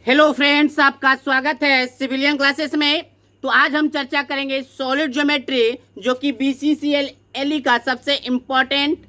Hello friends, आपका स्वागत है सिविलियन क्लासेस में। तो आज हम चर्चा करेंगे सॉलिड ज्योमेट्री, जो कि बीसीसीएल एलई का सबसे इम्पोर्टेंट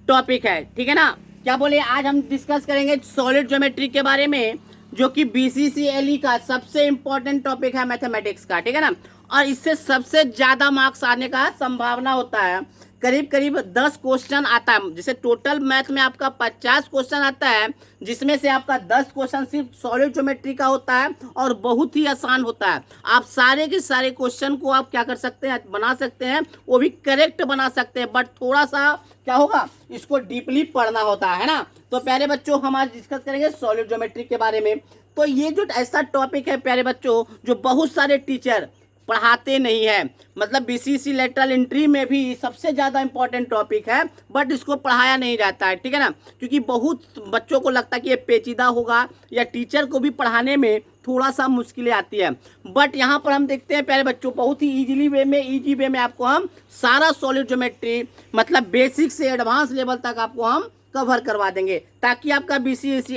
टॉपिक है। ठीक है ना। क्या बोले, आज हम डिस्कस करेंगे सॉलिड ज्योमेट्री के बारे में, जो कि बीसीसीएल का सबसे इम्पोर्टेंट टॉपिक है मैथमेटिक्स का। ठीक है ना। और इससे सबसे ज़्यादा मार्क्स आने का संभावना होता है। करीब करीब 10 क्वेश्चन आता है। जैसे टोटल मैथ में आपका 50 क्वेश्चन आता है, जिसमें से आपका 10 क्वेश्चन सिर्फ सॉलिड ज्योमेट्री का होता है और बहुत ही आसान होता है। आप सारे के सारे क्वेश्चन को आप क्या कर सकते हैं, बना सकते हैं, वो भी करेक्ट बना सकते हैं। बट थोड़ा सा क्या होगा, इसको डीपली पढ़ना होता है ना। तो प्यारे बच्चों, हम आज डिस्कस करेंगे सॉलिड ज्योमेट्री के बारे में। तो ये जो ऐसा टॉपिक है प्यारे बच्चों, जो बहुत सारे टीचर पढ़ाते नहीं है। मतलब बीसीसी लेटरल एंट्री में भी सबसे ज़्यादा इंपॉर्टेंट टॉपिक है, बट इसको पढ़ाया नहीं जाता है। ठीक है ना। क्योंकि बहुत बच्चों को लगता है कि ये पेचीदा होगा, या टीचर को भी पढ़ाने में थोड़ा सा मुश्किलें आती है। बट यहाँ पर हम देखते हैं प्यारे बच्चों, बहुत ही इजी वे में आपको हम सारा सॉलिड ज्योमेट्री, मतलब बेसिक से एडवांस लेवल तक आपको हम कवर करवा देंगे, ताकि आपका बीसीएसई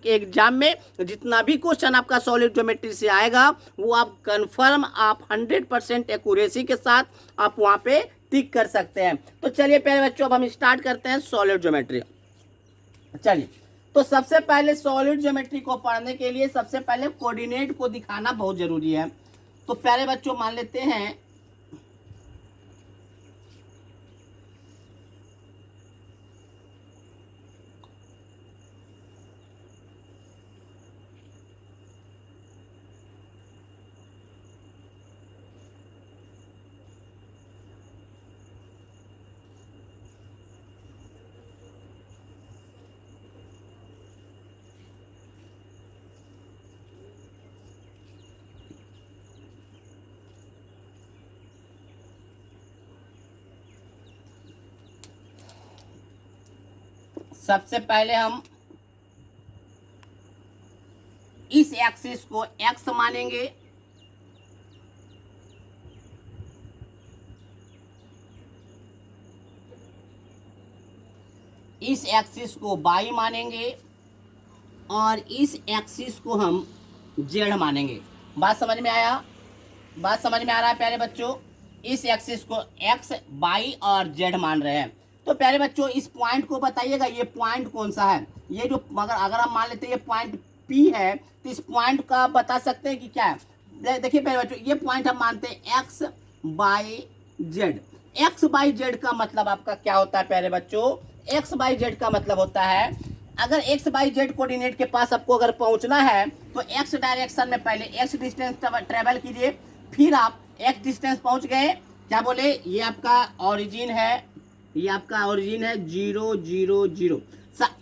एग्जाम में जितना भी क्वेश्चन आपका सॉलिड ज्योमेट्री से आएगा, वो आप कंफर्म, आप 100% एक्यूरेसी के साथ आप वहाँ पे टिक कर सकते हैं। तो चलिए प्यारे बच्चों, अब हम स्टार्ट करते हैं सॉलिड ज्योमेट्री। चलिए, तो सबसे पहले सॉलिड ज्योमेट्री को पढ़ने के लिए सबसे पहले कोऑर्डिनेट को दिखाना बहुत जरूरी है। तो प्यारे बच्चों, मान लेते हैं सबसे पहले हम इस एक्सिस को एक्स मानेंगे, इस एक्सिस को वाई मानेंगे, और इस एक्सिस को हम जेड मानेंगे। बात समझ में आया? बात समझ में आ रहा है प्यारे बच्चों? इस एक्सिस को एक्स, वाई और जेड मान रहे हैं। तो प्यारे बच्चों, इस पॉइंट को बताइएगा, ये पॉइंट कौन सा है। ये जो अगर हम मान लेते हैं ये पॉइंट पी है, तो इस पॉइंट का आप बता सकते हैं कि क्या है। देखिए प्यारे बच्चों, ये पॉइंट हम मानते हैं x by Z. X by Z का मतलब आपका क्या होता है प्यारे बच्चों? एक्स बाई जेड का मतलब होता है, अगर एक्स बाई जेड कोऑर्डिनेट के पास आपको अगर पहुंचना है, तो एक्स डायरेक्शन में पहले एक्स डिस्टेंस ट्रेवल कीजिए, फिर आप एक्स डिस्टेंस पहुंच गए। क्या बोले, ये आपका ओरिजिन है, ये आपका ओरिजिन है 0 0 0।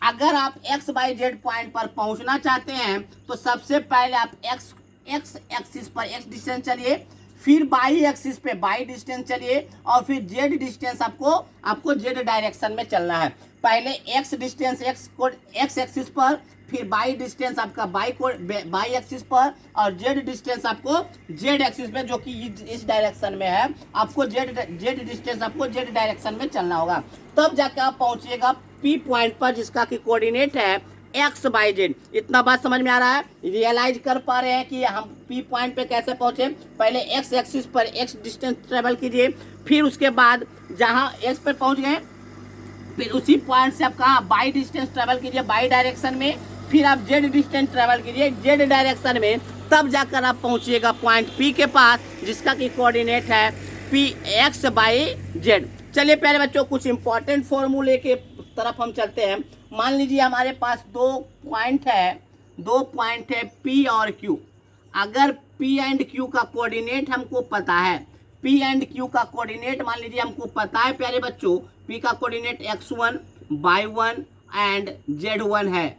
अगर आप एक्स बाई जेड पॉइंट पर पहुंचना चाहते हैं, तो सबसे पहले आप एक्स एक्सिस पर एक्स डिस्टेंस चलिए, फिर बाई एक्सिस पे बाई डिस्टेंस चलिए, और फिर जेड डिस्टेंस आपको जेड डायरेक्शन में चलना है। पहले एक्स डिस्टेंस एक्स एक्सिस पर, फिर बाई डिस्टेंस आपका बाई एक्सिस पर, और जेड डिस्टेंस आपको जेड एक्सिस पे, जो कि इस डायरेक्शन में है। आपको जेड डिस्टेंस आपको जेड डायरेक्शन में चलना होगा, तब जाकर आप पहुंचिएगा पी पॉइंट पर, जिसका कि कोऑर्डिनेट है एक्स बाई जेड। इतना बात समझ में आ रहा है? रियलाइज कर पा रहे हैं कि हम पी पॉइंट पे कैसे पहुंचे? पहले एक्स एक्सिस पर एक्स डिस्टेंस ट्रेवल कीजिए, फिर उसके बाद जहां एक्स पर पहुंच गए, फिर उसी पॉइंट से आप कहाँ बाई डिस्टेंस ट्रेवल कीजिए बाई डायरेक्शन में, फिर आप जेड डिस्टेंस ट्रेवल कीजिए जेड डायरेक्शन में, तब जाकर आप पहुंचिएगा पॉइंट पी के पास, जिसका कि कोऑर्डिनेट है पी एक्स बाई जेड। चलिए प्यारे बच्चों, कुछ इंपॉर्टेंट फॉर्मूले के तरफ हम चलते हैं। मान लीजिए हमारे पास दो पॉइंट है पी और क्यू। अगर पी एंड क्यू का कोऑर्डिनेट हमको पता है, पी एंड क्यू का कोऑर्डिनेट मान लीजिए हमको पता है प्यारे बच्चों, पी का coordinate x1 y1 and z1 है,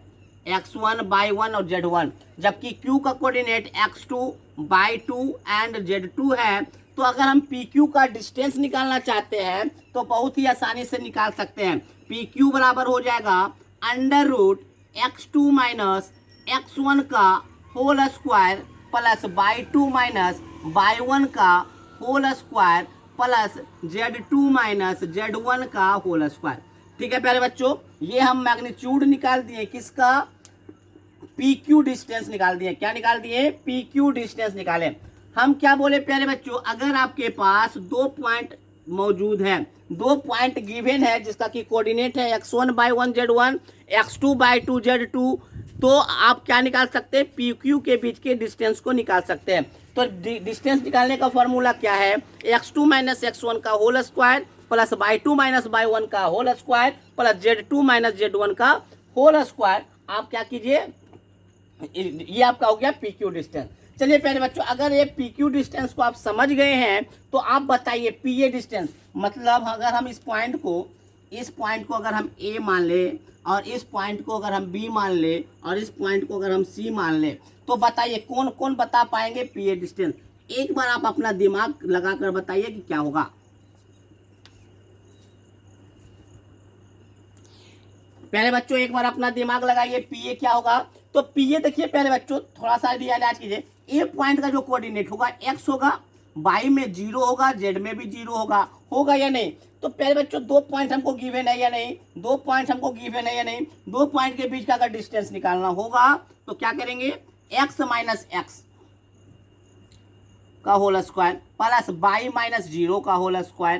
x1 y1 और z1, जबकि q का coordinate x2 y2 and z2 है। तो अगर हम पी क्यू का डिस्टेंस निकालना चाहते हैं, तो बहुत ही आसानी से निकाल सकते हैं। पी क्यू बराबर हो जाएगा under root x2 minus x1 का whole square plus y2 minus y1 का whole square plus Z2 minus Z1 का होल स्क्वायर। ठीक है प्यारे बच्चों, ये हम मैग्नीट्यूड निकाल दिए किसका? पी क्यू डिस्टेंस निकाल दिए। क्या निकाल दिए? पी क्यू डिस्टेंस निकाले। हम क्या बोले प्यारे बच्चों, अगर आपके पास 2 पॉइंट मौजूद है, 2 पॉइंट गिवन है जिसका कि कोऑर्डिनेट है x1/1 z1, x2/2 z2, तो आप क्या निकाल सकते हैं? पी क्यू के बीच के डिस्टेंस को निकाल सकते हैं। तो डिस्टेंस निकालने का फॉर्मूला क्या है? x2 - x1 का whole square plus y2 - y1 का whole square plus z2 - z1 का होल स्क्वायर। आप क्या कीजिए, ये आपका हो गया पी क्यू डिस्टेंस। चलिए प्यारे बच्चों, अगर ये पी क्यू डिस्टेंस को आप समझ गए हैं तो आप बताइए पी ए डिस्टेंस, मतलब अगर हम इस पॉइंट को अगर हम ए मान ले और इस पॉइंट को अगर हम बी मान ले और इस पॉइंट को अगर हम सी मान ले, तो बताइए कौन कौन बता पाएंगे पी ए डिस्टेंस? एक बार आप अपना दिमाग लगाकर बताइए कि क्या होगा। प्यारे बच्चों एक बार अपना दिमाग लगाइए, पी ए क्या होगा? तो पी ए देखिए प्यारे बच्चों, थोड़ा सा रियलाइज कीजिए, ए पॉइंट का जो कोऑर्डिनेट होगा एक्स होगा, वाई में 0 होगा, जेड में भी 0 होगा या नहीं? तो प्यारे बच्चों 2 पॉइंट हमको गिवन है या नहीं? 2 पॉइंट हमको गिवन है या नहीं? 2 पॉइंट के बीच का अगर डिस्टेंस निकालना होगा तो क्या करेंगे? x माइनस एक्स का whole square plus y minus 0 का whole square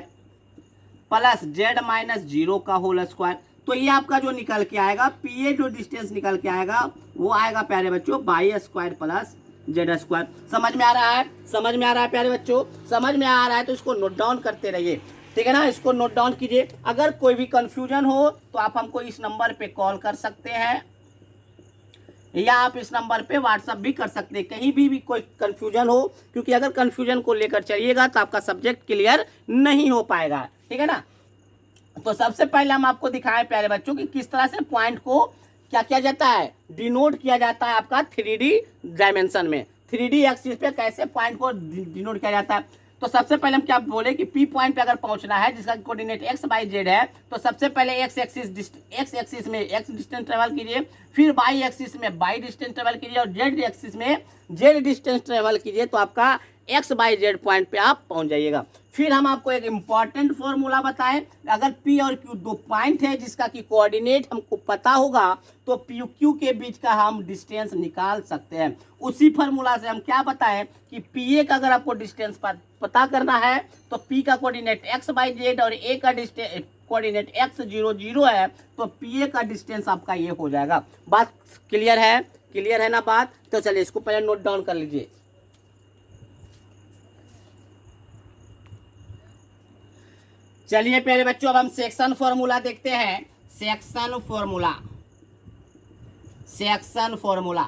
plus z minus 0 का होल स्क्वायर। तो ये आपका जो निकल के आएगा, पी ए जो डिस्टेंस निकल के आएगा वो आएगा प्यारे बच्चों y square plus Z square. समझ में आ रहा है? समझ में आ रहा है प्यारे बच्चों? समझ में आ रहा है तो इसको नोट डाउन करते रहिए, ठीक है ना? इसको नोट डाउन कीजिए। अगर कोई भी कंफ्यूजन हो तो आप हमको इस नंबर पे कॉल कर सकते हैं या आप इस नंबर पे व्हाट्सअप भी कर सकते हैं, कहीं भी कोई कंफ्यूजन हो, क्योंकि अगर कंफ्यूजन को लेकर चलिएगा तो आपका सब्जेक्ट क्लियर नहीं हो पाएगा, ठीक है ना? तो सबसे पहले हम आपको दिखाएं प्यारे बच्चों कि किस तरह से पॉइंट को क्या किया जाता है, डिनोट किया जाता है आपका 3D डायमेंशन में, 3D एक्सिस पे कैसे पॉइंट को डिनोट किया जाता है। तो सबसे पहले हम क्या बोले कि पी पॉइंट पे अगर पहुंचना है जिसका कोऑर्डिनेट एक्स बाई जेड है, तो सबसे पहले एक्स एक्सिस में एक्स डिस्टेंस ट्रेवल कीजिए, फिर वाई एक्सिस में वाई डिस्टेंस ट्रेवल कीजिए और जेड एक्सिस में जेड डिस्टेंस ट्रेवल कीजिए, तो आपका एक्स बाई जेड पॉइंट पे आप पहुंच जाइएगा। फिर हम आपको एक इंपॉर्टेंट फॉर्मूला बताएं, अगर पी और क्यू 2 पॉइंट है जिसका कि कोऑर्डिनेट हमको पता होगा तो पी क्यू के बीच का हम डिस्टेंस निकाल सकते हैं। उसी फार्मूला से हम क्या बताएं कि पी ए का अगर आपको डिस्टेंस पता करना है तो पी का कोऑर्डिनेट एक्स बाई जेड और ए का कोऑर्डिनेट एक्स 0 0 है, तो पी ए का डिस्टेंस आपका ये हो जाएगा। बात क्लियर है? क्लियर है ना बात? तो चलिए इसको पहले नोट डाउन कर लीजिए। चलिए प्यारे बच्चों अब हम सेक्शन फॉर्मूला देखते हैं। सेक्शन फॉर्मूला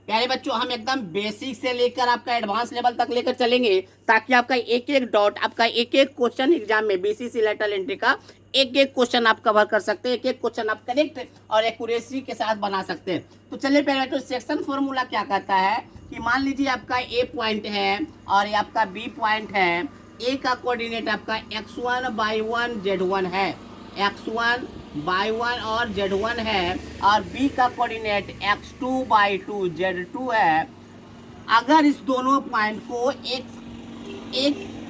प्यारे बच्चों हम एकदम बेसिक से लेकर आपका एडवांस लेवल तक लेकर चलेंगे, ताकि आपका एक एक डॉट, आपका एक एक क्वेश्चन एग्जाम में बीसीसी लेटरल एंट्री का एक एक क्वेश्चन आप कवर कर सकते हैं, एक एक क्वेश्चन आप करेक्ट और एक्यूरेसी के साथ बना सकते हैं। तो चलिए प्यारे बच्चों सेक्शन फॉर्मूला क्या कहता है कि मान लीजिए आपका ए पॉइंट है और ये आपका बी पॉइंट है, ए का कोऑर्डिनेट आपका x1/1 z1 है, x1/1 और z1 है, और बी का कोऑर्डिनेट x2/2 z2 है। अगर इस दोनों पॉइंट को एक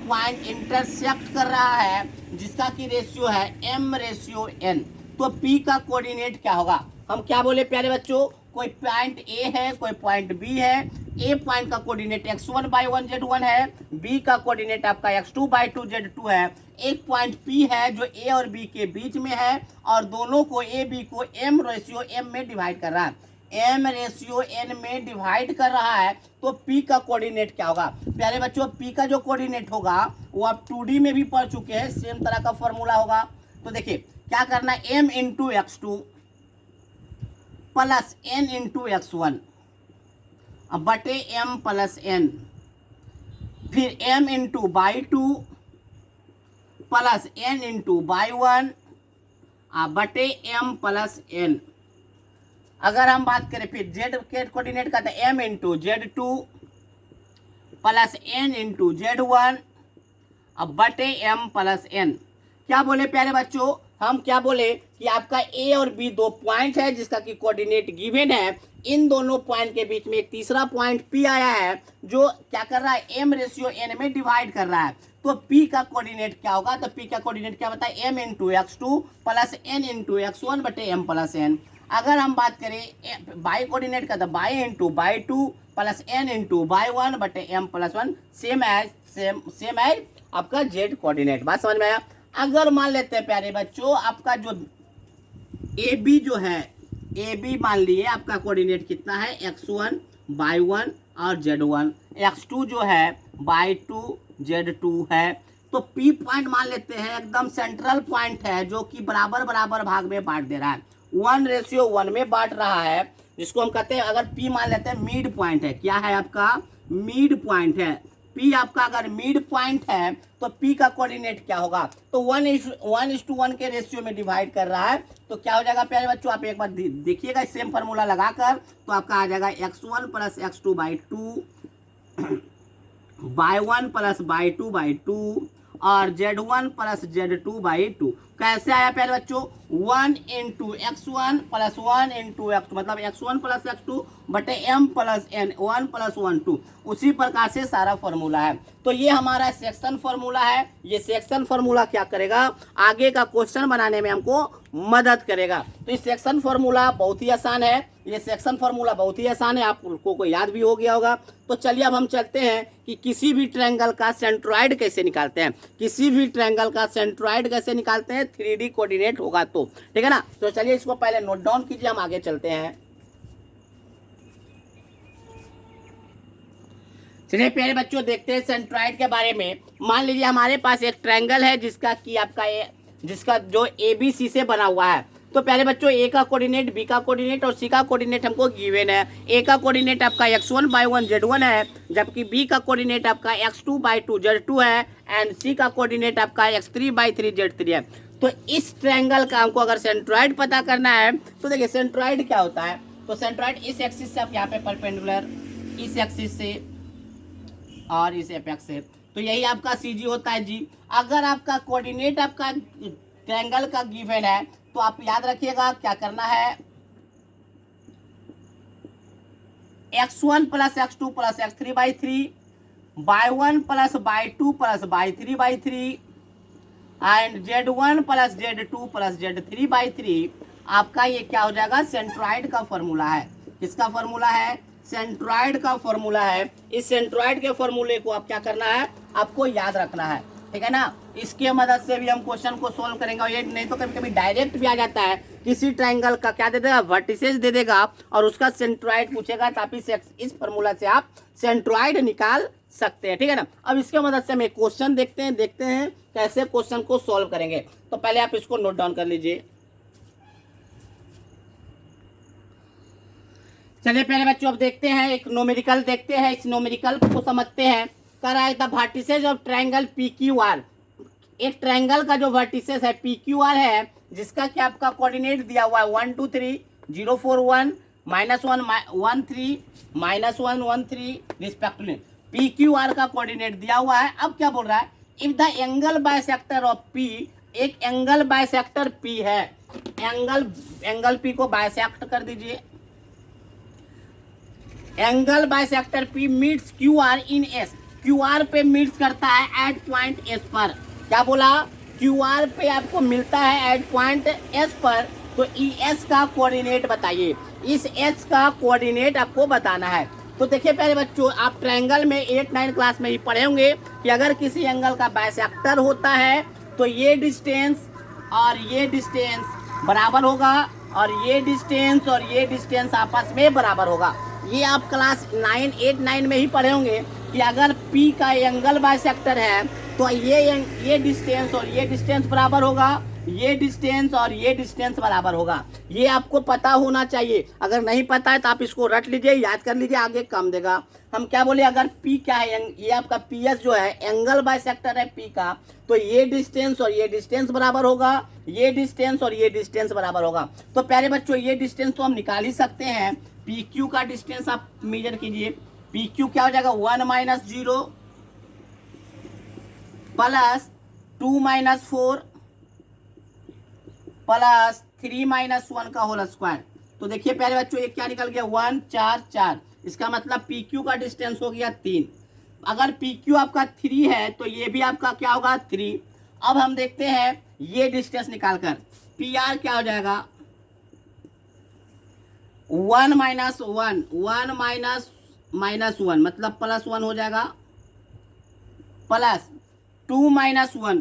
पॉइंट इंटरसेक्ट कर रहा है जिसका कि रेशियो है m/n, तो p का कोऑर्डिनेट क्या होगा? हम क्या बोले प्यारे बच्चों, कोई पॉइंट ए है, कोई पॉइंट बी है, ए पॉइंट का कोऑर्डिनेट x1/1 z1 है, बी का कोऑर्डिनेट आपका x2/2 z2 है, एक पॉइंट पी है जो ए और बी के बीच में है और दोनों को ए बी को m/n में डिवाइड कर रहा है, m/n में डिवाइड कर रहा है, तो p का कोऑर्डिनेट क्या होगा? प्यारे बच्चों p का जो कोऑर्डिनेट होगा वो आप 2D में भी पढ़ चुके हैं, सेम तरह का फॉर्मूला होगा। तो देखिए क्या करना है, m × x2 plus n × x1 बटे m प्लस n, फिर m × y2 plus n × y1 बटे m प्लस n। अगर हम बात करें फिर z के कोऑर्डिनेट का था m × z2 plus n × z1 बटे m प्लस n। क्या बोले प्यारे बच्चों, हम क्या बोले कि आपका ए और बी 2 पॉइंट है जिसका कि कोऑर्डिनेट गिवन है, इन दोनों पॉइंट के बीच में एक तीसरा पॉइंट पी आया है जो क्या कर रहा है, m/n में डिवाइड कर रहा है, तो p का कोऑर्डिनेट क्या होगा? तो p का कोऑर्डिनेट क्या बताए, m × x2 plus n × x1 बटे m प्लस n। अगर हम बात करें बाई कोऑर्डिनेट का, तो Y into Y two plus N into Y one बटे M plus one, same as आपका जेड कोऑर्डिनेट। बात समझ में आया। अगर मान लेते हैं प्यारे बच्चों आपका जो ए बी जो है, ए बी मान लिए आपका कोऑर्डिनेट कितना है, x1 y1 और z1, x2 जो है y2 z2 है। तो P पॉइंट मान लेते हैं एकदम सेंट्रल पॉइंट है जो कि बराबर बराबर भाग में बांट दे रहा है, 1:1 में बांट रहा है, जिसको हम कहते हैं, अगर P मान लेते हैं मिड पॉइंट है। क्या है आपका, मिड पॉइंट है। P आपका अगर मिड पॉइंट है तो P का कोऑर्डिनेट क्या होगा, तो 1:1 के रेशियो में डिवाइड कर रहा है। तो क्या हो जाएगा प्यारे बच्चों, आप एक बार देखिएगा सेम फार्मूला लगाकर, तो आपका आ जाएगा x1 plus x2 by two, y1 plus y2 by two और z1 plus z2 by two. कैसे आया प्यारे बच्चों, 1 into x1 plus 1 into x2, मतलब x1 प्लस x2 बटे m प्लस n, 1 प्लस 1 2। उसी प्रकार से सारा फॉर्मूला है। तो ये हमारा सेक्शन फॉर्मूला है। ये सेक्शन फॉर्मूला क्या करेगा, आगे का क्वेश्चन बनाने में हमको मदद करेगा। तो ये सेक्शन फॉर्मूला बहुत ही आसान है, ये सेक्शन फॉर्मूला बहुत ही आसान है, आपको को याद भी हो गया होगा। तो चलिए अब हम चलते हैं कि किसी भी ट्रायंगल का सेंट्रॉइड कैसे निकालते हैं, किसी भी ट्रायंगल का सेंट्रॉइड कैसे निकालते हैं, 3D कोऑर्डिनेट होगा तो, ठीक है ना। तो चलिए इसको पहले नोट डाउन कीजिए, हम आगे चलते हैं। चलिए प्यारे बच्चों देखते हैं सेंट्रॉइड के बारे में। मान लीजिए हमारे पास एक ट्रायंगल है जिसका कि आपका जिसका जो ABC से बना हुआ है। तो प्यारे बच्चों ए का कोऑर्डिनेट, बी का कोऑर्डिनेट और सी का कोऑर्डिनेट हमको गिवन है। ए का कोऑर्डिनेट आपका x1 बाई 1 z1 है, जबकि बी का कोऑर्डिनेट आपका x2 बाई 2 z2 है एंड सी का कोऑर्डिनेट आपका x3 बाई 3 z3 है। तो इस ट्रायंगल का हमको अगर सेंट्रॉइड पता करना है तो देखिए सेंट्रॉइड क्या होता है। तो सेंट्रॉइड इस एक्सिस से आप यहाँ पे परपेंडिकुलर, इस एक्सिस से और इस एपेक्स से, तो यही आपका CG होता है जी। अगर आपका कोऑर्डिनेट आपका ट्रायंगल का गिवन है तो आप याद रखिएगा क्या करना है, x1 plus x2 plus x3 by 3, y1 plus y2 plus y3 by 3 and z1 plus z2 plus z3 by 3। आपका ये क्या हो जाएगा, सेंट्रॉइड का फॉर्मूला है। किसका फॉर्मूला है, सेंट्रॉइड का फॉर्मूला है। इस सेंट्रॉइड के फॉर्मूले को आप क्या करना है, आपको याद रखना है, ठीक है ना। इसके मदद से भी हम क्वेश्चन को सोल्व करेंगे। और ये नहीं तो कभी कभी डायरेक्ट भी आ जाता है, किसी ट्रायंगल का क्या दे देगा, वर्टिसेस दे देगा और उसका सेंट्रॉइड पूछेगा, तो आप इस फॉर्मूला से आप सेंट्रॉइड निकाल सकते हैं, ठीक है ना। अब इसके मदद से हम एक क्वेश्चन देखते हैं कैसे क्वेश्चन को सोल्व करेंगे। तो पहले आप इसको नोट डाउन कर लीजिए। चलिए पहले बच्चों अब देखते हैं, एक न्यूमेरिकल देखते हैं, इस न्यूमेरिकल को समझते हैं। कर रहा है the vertices of triangle PQR। एक ट्रायंगल का जो वर्टिसेस है PQR है, जिसका कि आपका कोऑर्डिनेट दिया हुआ है 1 2 3 0 4 1 -1 1 3 -1 1 3 रिस्पेक्टिवली। PQR का कोऑर्डिनेट दिया हुआ है। अब क्या बोल रहा है, if the angle bisector of P, एक एंगल बाइसेक्टर P है, एंगल P को बाइसेक्ट कर दीजिए। Angle bisector P meets QR इन S, QR पे मीट्स करता है एट पॉइंट S पर। क्या बोला, QR पे आपको मिलता है एट पॉइंट S पर। तो ES का कोऑर्डिनेट बताइए, इस S का कोऑर्डिनेट आपको बताना है। तो देखिए प्यारे बच्चों, आप ट्रायंगल में 8-9 क्लास में ही पढ़े होंगे कि अगर किसी एंगल का बाइसेक्टर होता है तो ये डिस्टेंस और ये डिस्टेंस बराबर होगा और ये डिस्टेंस आपस में बराबर होगा। ये आप क्लास 8-9 में ही पढ़े होंगे कि अगर P का एंगल बाइसेक्टर है तो ये डिस्टेंस और ये डिस्टेंस बराबर होगा, ये डिस्टेंस और ये डिस्टेंस बराबर होगा। ये आपको पता होना चाहिए। अगर नहीं पता है तो आप इसको रट लीजिए, याद कर लीजिए, आगे काम देगा। हम क्या बोले, अगर P क्या है, ये आपका PS जो है एंगल बाइसेक्टर है P का, तो ये डिस्टेंस और ये डिस्टेंस बराबर होगा, ये डिस्टेंस और ये डिस्टेंस बराबर होगा। तो प्यारे बच्चों ये डिस्टेंस तो हम निकाल ही सकते हैं। PQ का डिस्टेंस आप मेजर कीजिए। PQ क्या हो जाएगा, 1 - 0 प्लस 2 - 4 प्लस 3 - 1 का होल स्क्वायर। तो देखिए प्यारे बच्चों ये क्या निकल गया, 1 4 4। इसका मतलब PQ का डिस्टेंस हो गया 3। अगर PQ आपका 3 है तो ये भी आपका क्या होगा, 3। अब हम देखते हैं ये डिस्टेंस निकालकर PR क्या हो जाएगा, 1 माइनस वन, 1 माइनस वन मतलब +1 हो जाएगा, plus 2 minus one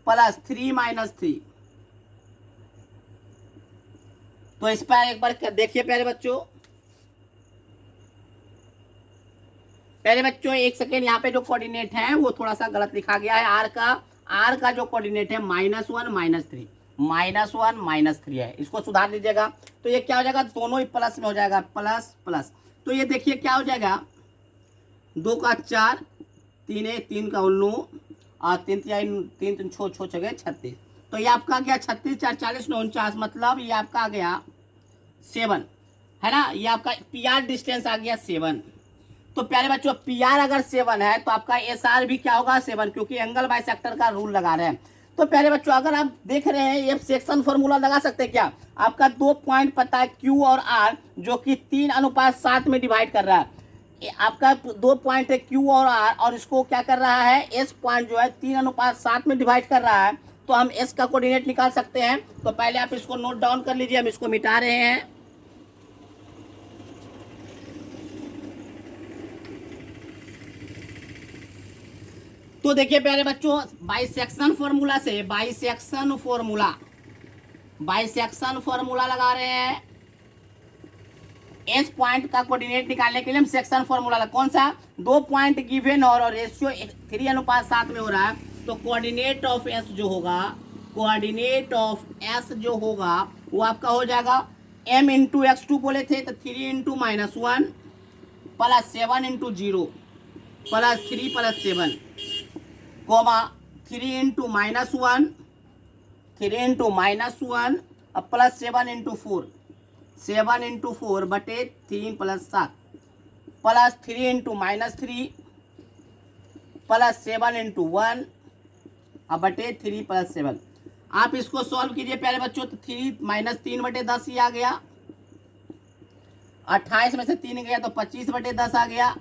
plus 3 minus 3। तो इस पर एक बार देखिए प्यारे बच्चों, एक सेकेंड, यहाँ पे जो कोऑर्डिनेट है वो थोड़ा सा गलत लिखा गया है। आर का जो कोऑर्डिनेट है -1 -3, -1 -3 है, इसको सुधार दीजिएगा। तो ये क्या हो जाएगा, दोनों ही प्लस में हो जाएगा, प्लस प्लस। तो ये देखिए क्या हो जाएगा, 2 का 4, 3 का 9 और 3 छो 36। तो ये आपका आ गया 36 4 40 9 49, मतलब ये आपका आ गया 7, है ना। ये आपका PR डिस्टेंस आ गया 7। तो प्यारे बच्चों PR अगर 7 है तो आपका SR भी क्या होगा, 7, क्योंकि एंगल बाइसेक्टर का रूल लगा रहे हैं। तो प्यारे बच्चों अगर आप देख रहे हैं ये सेक्शन फॉर्मूला लगा सकते हैं क्या, आपका 2 पॉइंट पता है Q और R, जो कि 3:7 में डिवाइड कर रहा है। आपका 2 पॉइंट है Q और R, और इसको क्या कर रहा है, S पॉइंट जो है 3:7 में डिवाइड कर रहा है। तो हम S का कोऑर्डिनेट निकाल सकते हैं। तो पहले आप इसको नोट डाउन कर लीजिए, हम इसको मिटा रहे हैं। तो देखिए प्यारे बच्चों, बाइसेक्शन फॉर्मूला लगा रहे हैं। एस पॉइंट का कोऑर्डिनेट निकालने के लिए हम सेक्शन फॉर्मूला, कौन सा, 2 पॉइंट गिवन और रेशियो 3:7 में हो रहा है। तो कोऑर्डिनेट ऑफ एस जो होगा वो आपका हो जाएगा m इंटू x2 बोले थे, तो 3 into -1 plus 7 into 0 plus 3 plus 7 comma 3 into -1 और प्लस 7 इंटू 4 बटे 3 plus 7 plus 3 into -3 plus 7 into 1 और बटे 3 प्लस 7। आप इसको सॉल्व कीजिए प्यारे बच्चों, तो 3 - 3 बटे 10 ही आ गया। 28 में से 3 गया तो 25 बटे 10 आ गया।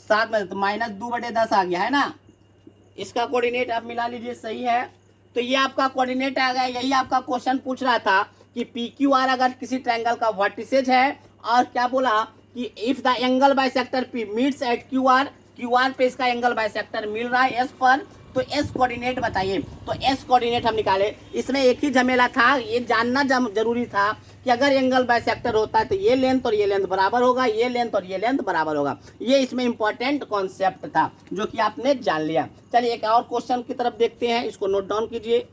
7 में तो -2 बटे 10 आ गया, है ना। इसका कोऑर्डिनेट आप मिला लीजिए, सही है। तो ये आपका कोऑर्डिनेट आ गया। यही आपका क्वेश्चन पूछ रहा था कि PQR अगर किसी ट्रायंगल का वर्टिसेज है, और क्या बोला कि if the angle bisector P meets eight QR पे इसका एंगल बाइसेक्टर मिल रहा है S पर, तो S कोऑर्डिनेट बताइए। तो S कोऑर्डिनेट हम निकाले। इसमें एक ही झमेला था, ये जानना जरूरी था कि अगर एंगल बाइसेक्टर होता है तो ये लेंथ और ये लेंथ बराबर होगा, ये लेंथ और ये लेंथ बराबर होगा। ये इसमें इंपॉर्टेंट कॉन्सेप्ट था जो कि आपने जान लिया। चलिए एक और क्वेश्चन की तरफ देखते हैं, इसको नोट डाउन कीजिए।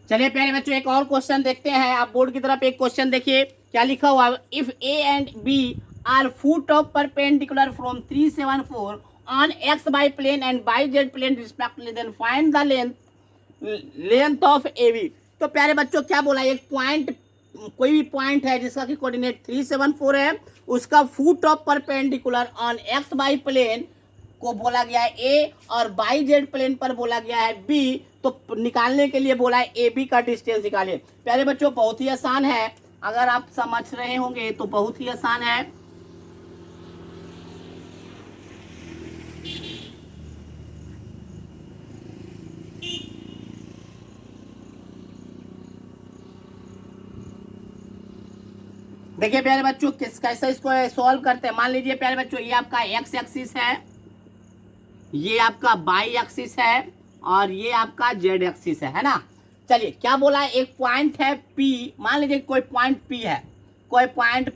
चलिए प्यारे बच्चों एक और क्वेश्चन देखते हैं। आप बोर्ड की तरफ एक क्वेश्चन देखिए, क्या लिखा हुआ है, if A and B are foot of perpendicular from 374 on XY plane and YZ plane respectively, then find the length of AB। तो प्यारे बच्चों क्या बोला, एक पॉइंट, कोई भी पॉइंट है जिसका कि कोऑर्डिनेट 374 है, उसका foot of perpendicular on XY plane को बोला गया है A और YZ प्लेन पर बोला गया है B। तो निकालने के लिए बोला है AB का डिस्टेंस निकालिए। प्यारे बच्चों बहुत ही आसान है, अगर आप समझ रहे होंगे तो बहुत ही आसान है। देखिए प्यारे बच्चों कैसे इसको सॉल्व करते हैं। मान लीजिए प्यारे बच्चों ये आपका x एक्सिस है, ये आपका y एक्सिस है और ये आपका z एक्सिस है ना। चलिए क्या बोला है, एक पॉइंट है P, मान लीजिए कोई पॉइंट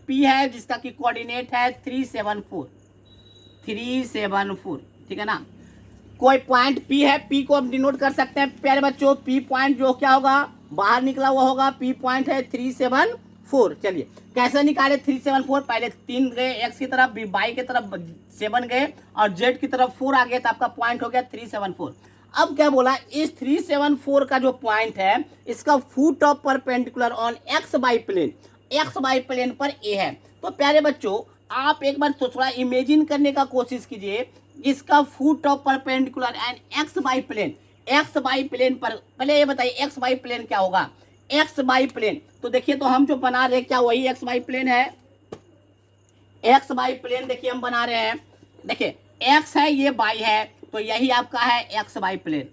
P है, जिसका कि कोऑर्डिनेट है 374, ठीक है ना। कोई पॉइंट P है, P को हम डिनोट कर सकते हैं प्यारे बच्चों, P पॉइंट जो क्या होगा, बाहर निकला हुआ होगा, P पॉइंट है 374। चलिए कैसे निकाले 374, पहले 3 गए x की तरफ, y की तरफ 7 गए और z की तरफ 4 आ गए, तो आपका पॉइंट हो गया 374। अब क्या बोला, इस 374 का जो पॉइंट है इसका foot of perpendicular on XY plane पर A है। तो प्यारे बच्चों आप एक बार थोड़ा इमेजिन करने का कोशिश कीजिए, इसका foot of perpendicular and XY plane पर, पहले ये बताइए XY प्लेन क्या होगा, XY प्लेन। तो देखिए तो हम जो बना रहे हैं क्या वही XY प्लेन है, XY प्लेन देखिए हम बना रहे हैं। देखिए X है, ये Y है, तो यही आपका है XY प्लेन।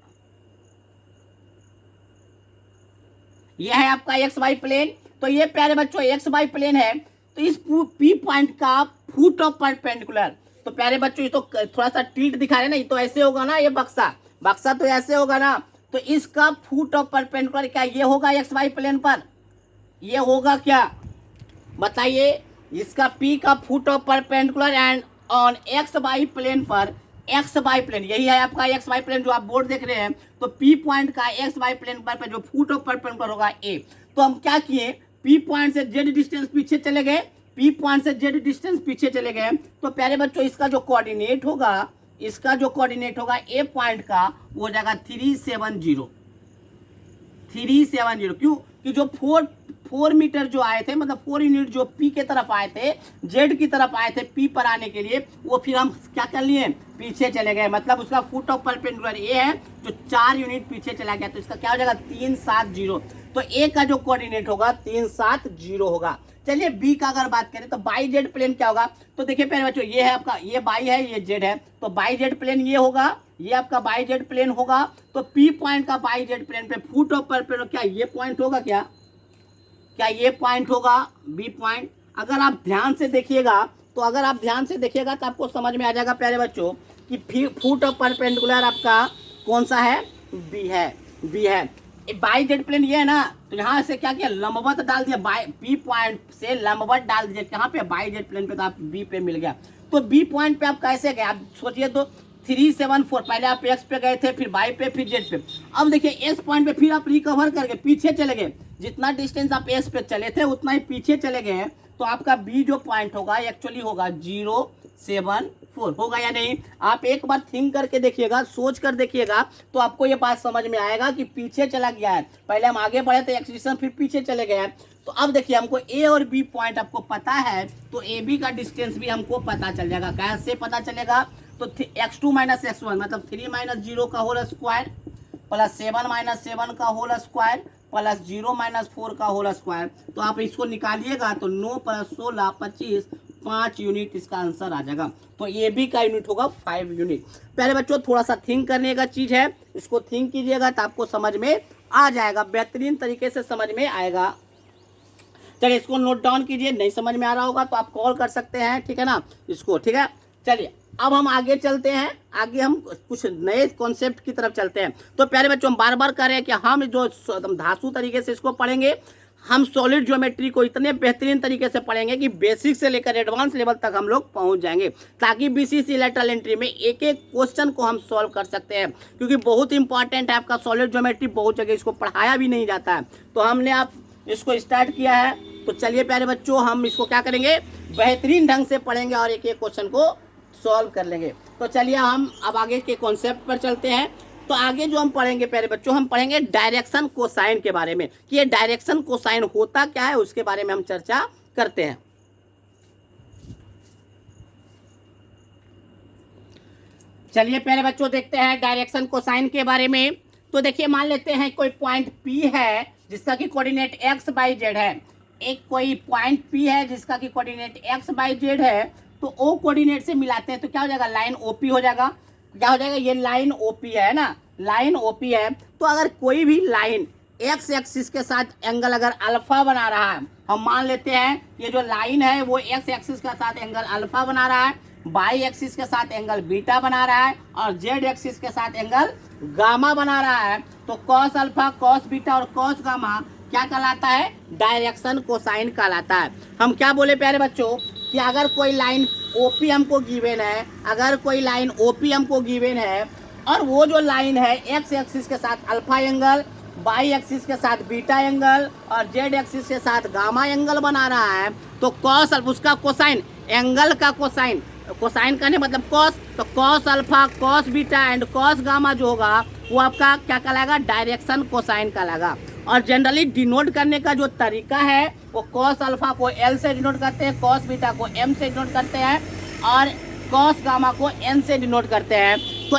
ये है आपका एक्स वाई प्लेन। तो ये प्यारे बच्चों एक्स वाई प्लेन है, तो इस पी पॉइंट का फुट ऑफ परपेंडिकुलर, तो प्यारे बच्चों ये तो थोड़ा सा टिल्ट दिखा रहे ना, ये तो ऐसे होगा ना, ये बक्सा तो ऐसे होगा ना, तो इसका फुट ऑफ परपेंडिकुलर क्या ये होगा एक्स वाई प्लेन पर, ये होगा क्या बताइए, इसका पी का foot of perpendicular and on x y plane पर, एक्स वाई प्लेन यही है आपका एक्स वाई प्लेन जो आप बोर्ड देख रहे हैं, तो पी पॉइंट का एक्स वाई प्लेन पर जो फुट ऑफ परपेंडिकुलर होगा ए। तो हम क्या किए, पी पॉइंट से जेड डिस्टेंस पीछे चले गए, पी पॉइंट से जेड डिस्टेंस पीछे चले गए, तो प्यारे बच्चों इसका जो कोऑर्डिनेट होगा, इसका जो कोऑर्डिनेट होगा ए पॉइंट का वो हो जाएगा 370। क्यों कि जो 4 मीटर जो आए थे, मतलब 4 यूनिट जो पी के तरफ आए थे, जेड की तरफ आए थे पी पर आने के लिए, वो फिर हम क्या कर लिए पीछे चले गए, मतलब उसका फुट ऑफ परपेंडिकुलर ए है जो 4 यूनिट पीछे चला गया, तो इसका क्या हो जाएगा 370। तो ए का जो कोऑर्डिनेट होगा 370 होगा। चलिए बी का अगर बात करें तो बाई जेड प्लेन क्या होगा, तो देखिए पहले बच्चों ये है आपका, ये बाई है ये जेड है, तो बाई जेड प्लेन ये होगा, ये आपका बाई जेड प्लेन होगा। तो पी पॉइंट का बाई जेड प्लेन पे फुट ऑफ परपेंडिकुलर क्या ये पॉइंट होगा, क्या ये पॉइंट होगा बी पॉइंट। अगर आप ध्यान से देखिएगा तो आपको समझ में आ जाएगा प्यारे बच्चों कि फुट ऑफ परपेंडिकुलर आपका कौन सा है, बी है। बाई जेड प्लेन ये है ना, तो यहाँ से क्या किया लंबवत डाल दिया, बाई पी पॉइंट से लंबवत डाल दिया कहाँ पे बाई जेड प्लेन पे, तो आप बी पे मिल गया। तो बी पॉइंट पे आप कैसे गए, आप सोचिए तो 374, पहले आप एक्स पे गए थे, फिर बाई पे, फिर जेड पे। अब देखिए एस पॉइंट पे फिर आप रिकवर करके पीछे चले गए, जितना डिस्टेंस आप एस पे चले थे उतना ही पीछे चले गए हैं, तो आपका बी जो पॉइंट होगा एक्चुअली होगा 074, होगा या नहीं। आप एक बार थिंक करके देखिएगा, सोच कर देखिएगा, तो आपको ये बात समझ में आएगा कि पीछे चला गया है, पहले हम आगे बढ़े थे एक्सीलरेशन, फिर पीछे चले गए हैं। तो अब देखिए हमको ए और बी पॉइंट आपको पता है, तो ए बी का डिस्टेंस भी हमको पता चल जाएगा। कैसे पता चलेगा, तो x2 माइनस x1 मतलब 3 माइनस 0 का होल स्क्वायर प्लस 7 माइनस 7 का होल स्क्वायर प्लस 0 माइनस 4 का होल स्क्वायर। तो आप इसको निकालिएगा तो 9 + 16 25 5 यूनिट इसका आंसर आ जाएगा। तो ए बी का यूनिट होगा 5 यूनिट। पहले बच्चों थोड़ा सा थिंक करने का चीज़ है, इसको थिंक कीजिएगा तो आपको समझ में आ जाएगा, बेहतरीन तरीके से समझ में आएगा। चलिए इसको नोट डाउन कीजिए, नहीं समझ में आ रहा होगा तो आप कॉल कर सकते हैं, ठीक है ना इसको, ठीक है। चलिए अब हम आगे चलते हैं, आगे हम कुछ नए कॉन्सेप्ट की तरफ चलते हैं। तो प्यारे बच्चों हम बार बार कह रहे हैं कि हम जो धांसू तरीके से इसको पढ़ेंगे, हम सॉलिड ज्योमेट्री को इतने बेहतरीन तरीके से पढ़ेंगे कि बेसिक से लेकर एडवांस लेवल तक हम लोग पहुंच जाएंगे, ताकि बीसीसी लेटरल एंट्री में एक एक क्वेश्चन को हम सॉल्व कर सकते हैं, क्योंकि बहुत इंपॉर्टेंट है आपका सॉलिड ज्योमेट्री, बहुत जगह इसको पढ़ाया भी नहीं जाता है। तो हमने आप इसको स्टार्ट किया है, तो चलिए प्यारे बच्चों हम इसको क्या करेंगे, बेहतरीन ढंग से पढ़ेंगे और एक एक क्वेश्चन को सॉल्व कर लेंगे। तो चलिए हम अब आगे के कॉन्सेप्ट पर चलते हैं। तो आगे जो हम पढ़ेंगे प्यारे बच्चों, हम पढ़ेंगे डायरेक्शन कोसाइन के बारे में, कि ये डायरेक्शन कोसाइन होता क्या है, उसके बारे में हम चर्चा करते हैं। चलिए प्यारे बच्चों देखते हैं डायरेक्शन कोसाइन के बारे में। तो देखिए मान लेते हैं कोई पॉइंट P है जिसका कि कोऑर्डिनेट x/z है, एक कोई पॉइंट P है जिसका कि कोऑर्डिनेट x/z है, तो O कोऑर्डिनेट से मिलाते हैं तो क्या हो जाएगा, लाइन OP हो जाएगा। क्या हो जाएगा, ये लाइन OP है ना, लाइन OP है। तो अगर कोई भी लाइन x एक्सिस के साथ एंगल अगर अल्फा बना रहा है, हम मान लेते हैं ये जो लाइन है वो x एक्सिस के साथ एंगल अल्फा बना रहा है, बाई एक्सिस के साथ एंगल बीटा बना रहा है और जेड एक्सिस के साथ एंगल गामा बना रहा है, तो कॉस अल्फा, कॉस बीटा और कॉस गामा क्या कहलाता है, डायरेक्शन कोसाइन कहलाता है। हम क्या बोले प्यारे बच्चों कि अगर कोई लाइन OP हमको गिवन है, अगर कोई लाइन OP हमको गिवन है और वो जो लाइन है x एक्सिस के साथ अल्फा एंगल, बाई एक्सिस के साथ बीटा एंगल और जेड एक्सिस के साथ गामा एंगल बना रहा है, तो कॉस अल्फा उसका कोसाइन, एंगल का कोसाइन, कोसाइन करने मतलब कॉस, तो cos alpha, cos beta and cos gamma जो होगा वो आपका क्या कहलाएगा, डायरेक्शन कोसाइन कहलाएगा। और जनरली डिनोट करने का जो तरीका है वो कॉस अल्फा को L से डिनोट करते हैं, कॉस बीटा को M से डिनोट करते हैं और कॉस गामा को N से डिनोट करते हैं। तो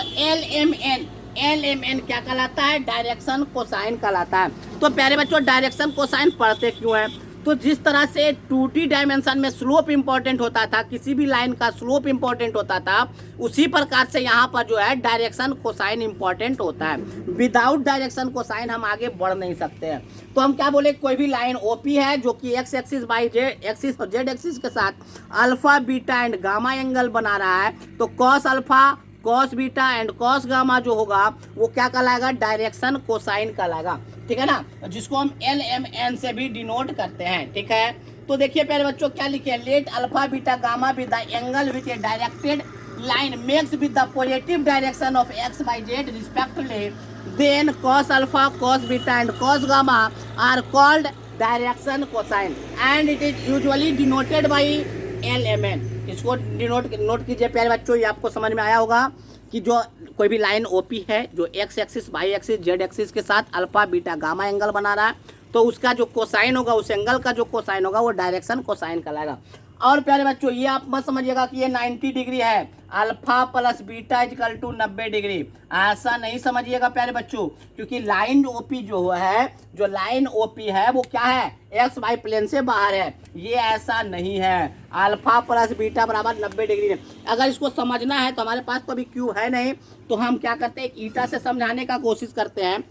LMN क्या कहलाता है, डायरेक्शन कोसाइन कहलाता है। तो प्यारे बच्चों डायरेक्शन कोसाइन पढ़ते क्यों है, तो जिस तरह से 2D डायमेंशन में स्लोप इंपॉर्टेंट होता था, किसी भी लाइन का स्लोप इंपॉर्टेंट होता था, उसी प्रकार से यहाँ पर जो है डायरेक्शन कोसाइन इंपॉर्टेंट होता है। विदाउट डायरेक्शन कोसाइन हम आगे बढ़ नहीं सकते हैं। तो हम क्या बोले, कोई भी लाइन ओपी है जो कि x axis by Z axis और जेड एक्सिस के साथ alpha beta and gamma angle बना रहा है, तो cos alpha cos beta and cos gamma जो होगा वो क्या कहलाएगा, डायरेक्शन कोसाइन कहलाएगा। ठीक है ना, जिसको हम एल एम एन से भी डिनोट करते हैं। ठीक है, तो देखिए प्यारे बच्चों क्या लिखे, let alpha beta gamma with the angle with a directed line makes with the positive direction of x by z respectively, then cos alpha cos beta and cos gamma are called direction cosine and it is usually denoted by l m n. इसको note कीजिए प्यारे बच्चों, ये आपको समझ में आया होगा कि जो कोई भी लाइन ओपी है जो x axis y axis z axis के साथ अल्फा बीटा गामा एंगल बना रहा है, तो उसका जो कोसाइन होगा, उस एंगल का जो कोसाइन होगा वो डायरेक्शन कोसाइन कहलाएगा। और प्यारे बच्चों ये आप मत समझिएगा कि ये 90 डिग्री है, alpha plus beta equal to 90 degree, ऐसा नहीं समझिएगा प्यारे बच्चों, क्योंकि लाइन ओपी जो है, जो लाइन ओपी है वो क्या है, एक्स वाई प्लेन से बाहर है। ये ऐसा नहीं है, अल्फा प्लस बीटा बराबर 90 डिग्री है। अगर इसको समझना है तो हमारे पास तो अभी क्यू है नहीं, तो हम क्या करते हैं, एक ईटा से समझाने का कोशिश करते हैं।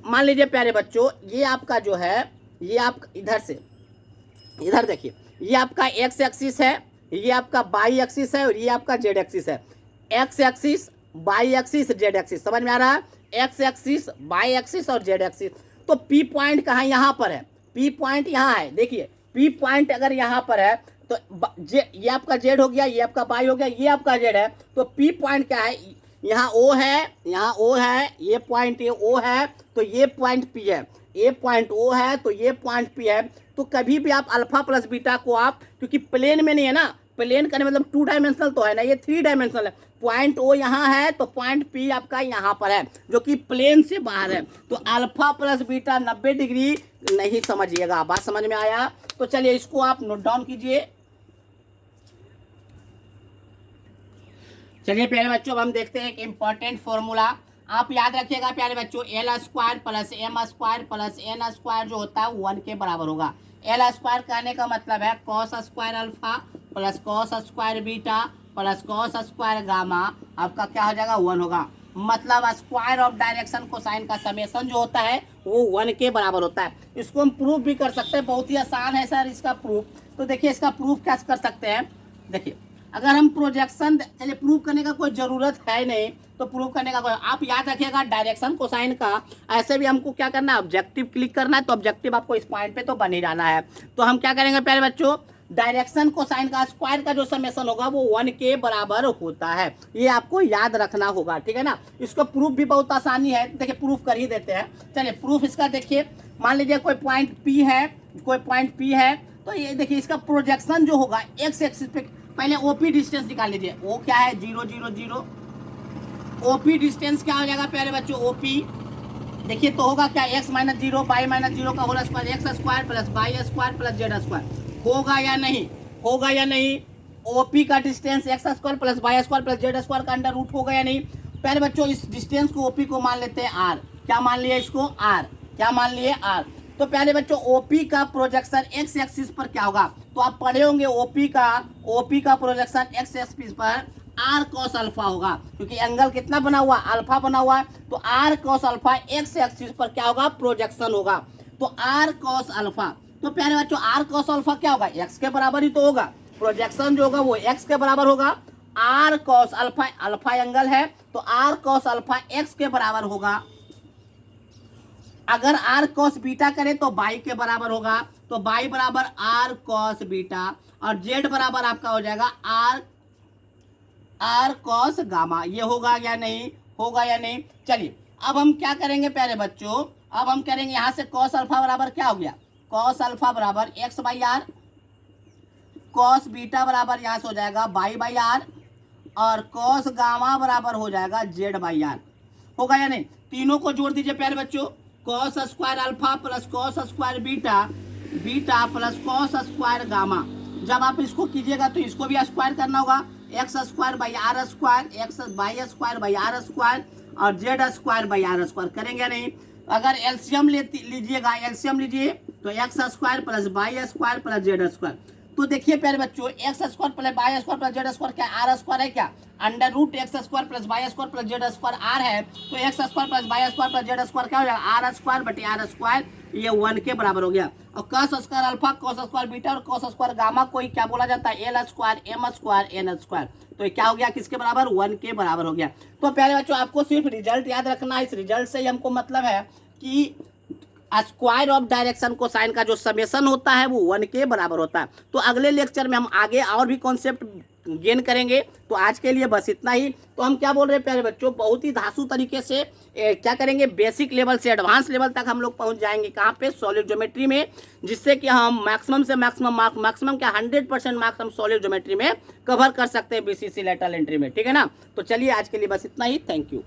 मान लीजिए प्यारे बच्चों, ये आपका जो है, ये आप इधर से इधर देखिए, ये आपका एक्स एक्सिस है, ये आपका वाई एक्सिस है और ये आपका जेड एक्सिस है। X axis y axis z axis, समझ में आ रहा है, एक्स एक्सिस वाई एक्सिस और जेड एक्सिस। तो पी पॉइंट कहाँ, यहाँ पर है, पी पॉइंट यहाँ है। देखिए पी पॉइंट अगर यहाँ पर है तो ये आपका जेड हो गया, ये आपका वाई हो गया, ये आपका जेड है। तो पी पॉइंट क्या है, यहाँ ओ है, यहाँ ओ है, ये पॉइंट ये ओ है, तो ये पॉइंट पी है, ये पॉइंट ओ है, तो ये पॉइंट पी है। तो कभी भी आप अल्फा प्लस बीटा को आप, क्योंकि प्लेन में नहीं है ना, प्लेन का मतलब 2 डायमेंशनल तो है ना, ये 3 डायमेंशनल है। पॉइंट ओ यहाँ है तो पॉइंट पी आपका यहाँ पर है, जो कि प्लेन से बाहर है। तो अल्फा प्लस बीटा 90 डिग्री नहीं समझिएगा। बात समझ में आया? तो चलिए इसको आप नोट डाउन कीजिए। चलिए प्यारे बच्चों, अब हम देखते हैं एक इंपॉर्टेंट फॉर्मूला। आप याद रखिएगा प्यारे बच्चों, l square plus m square plus n square जो होता है 1 के बराबर होगा। एल स्क्वायर कहने का मतलब है cos square alpha plus cos square beta plus cos square gamma, आपका क्या हो जाएगा, 1 होगा। मतलब स्क्वायर ऑफ डायरेक्शन कोसाइन का समेशन जो होता है वो 1 के बराबर होता है। इसको हम प्रूफ भी कर सकते हैं, बहुत ही आसान है सर इसका प्रूफ। तो देखिए इसका प्रूफ क्या कर सकते हैं, देखिए अगर हम प्रोजेक्शन, चलिए प्रूफ करने का कोई ज़रूरत है नहीं, तो प्रूफ करने का कोई, आप याद रखिएगा डायरेक्शन कोसाइन का ऐसे भी हमको क्या करना है, ऑब्जेक्टिव क्लिक करना है। तो ऑब्जेक्टिव आपको इस पॉइंट पे तो बन ही जाना है। तो हम क्या करेंगे प्यारे बच्चों, डायरेक्शन कोसाइन का स्क्वायर का जो समेशन होगा वो 1 के बराबर होता है, ये आपको याद रखना होगा। ठीक है ना, इसको प्रूफ भी बहुत आसानी है, देखिए प्रूफ कर ही देते हैं। चलिए प्रूफ इसका देखिए, मान लीजिए कोई पॉइंट पी है, कोई पॉइंट पी है, तो ये देखिए इसका प्रोजेक्शन जो होगा एक्स एक्सिस पे, पहले ओपी डिस्टेंस निकाल लीजिए। ओ क्या है, 0 0 0। ओपी डिस्टेंस क्या हो जाएगा प्यारे बच्चों, ओपी देखिए तो होगा क्या, x माइनस 0 बाई माइनस 0 का whole square, x square plus Y square plus Z square. होगा या नहीं, होगा या नहीं, ओपी का distance x square plus Y square plus Z square का अंडर रूट होगा या नहीं। प्यारे बच्चों इस डिस्टेंस को ओपी को मान लेते हैं आर, क्या मान लिया इसको, आर, क्या मान लिए, आर। तो प्यारे बच्चों ओपी का प्रोजेक्शन एक्स एक्सिस पर क्या होगा, तो आप पढ़े होंगे ओपी का प्रोजेक्शन एक्स एक्सिस पर आर कॉस अल्फा होगा, क्योंकि एंगल कितना बना हुआ, अल्फा बना हुआ है। तो r cos alpha x axis पर क्या होगा, प्रोजेक्शन होगा। तो आर कॉस अल्फा, तो प्यारे बच्चों आर कॉस अल्फा क्या होगा, एक्स के बराबर ही तो होगा, प्रोजेक्शन जो होगा वो एक्स के बराबर होगा। R cos alpha, alpha angle है तो आर कॉस अल्फा एक्स के बराबर होगा। अगर आर कॉस बीटा करें तो बाई के बराबर होगा, तो बाई बराबर आर कॉस बीटा, और जेड बराबर आपका हो जाएगा आर कॉस गामा। ये होगा या नहीं, होगा या नहीं। चलिए अब हम क्या करेंगे प्यारे बच्चों, अब हम करेंगे यहाँ से कॉस अल्फा बराबर क्या हो गया, कॉस अल्फा बराबर x by r, cos beta बराबर यहाँ से हो जाएगा बाई बाई आर, और कॉस गामा बराबर हो जाएगा जेड बाई आर। होगा या नहीं, तीनों को जोड़ दीजिए प्यारे बच्चों, cos square alpha plus cos square beta, beta plus cos square gamma. जब आप इसको कीजिएगा तो इसको भी स्क्वायर करना होगा, X square by R square, X by square by R square, और Z square by R square. करेंगे नहीं, अगर एलसीएम लीजिएगा, एलसीएम लीजिए तो X square plus Y square plus Z square. तो देखिए प्यारे बच्चों, X square plus Y square plus Z square क्या आर स्क्वायर है क्या? Under root X square plus Y square plus Z square R है, तो X square plus Y square plus Z square क्या हो जाएगा? आर स्क्वायर बटे r square, ये 1 के बराबर हो गया। और cos square alpha, cos square beta और कॉस स्क्वायर गामा को क्या बोला जाता है? L square, m square, n square. तो ये क्या हो गया? किसके बराबर? 1 के बराबर हो गया। तो प्यारे बच्चों, आपको सिर्फ रिजल्ट याद रखना है। इस रिजल्ट से ही हमको मतलब है कि स्क्वायर ऑफ डायरेक्शन को साइन का जो समेशन होता है वो 1 के बराबर होता है। तो अगले लेक्चर में हम आगे और भी कॉन्सेप्ट गेन करेंगे। तो आज के लिए बस इतना ही। तो हम क्या बोल रहे हैं प्यारे बच्चों, बहुत ही धांसू तरीके से क्या करेंगे, बेसिक लेवल से एडवांस लेवल तक हम लोग पहुंच जाएंगे। कहाँ पे? सॉलिड ज्योमेट्री में, जिससे कि हम मैक्सिमम से मैक्सिमम मार्क, मैक्सिमम क्या 100% मार्क्स हम सॉलिड ज्योमेट्री में कवर कर सकते हैं बीसीसी लेटरल एंट्री में। ठीक है ना? तो चलिए आज के लिए बस इतना ही। Thank you.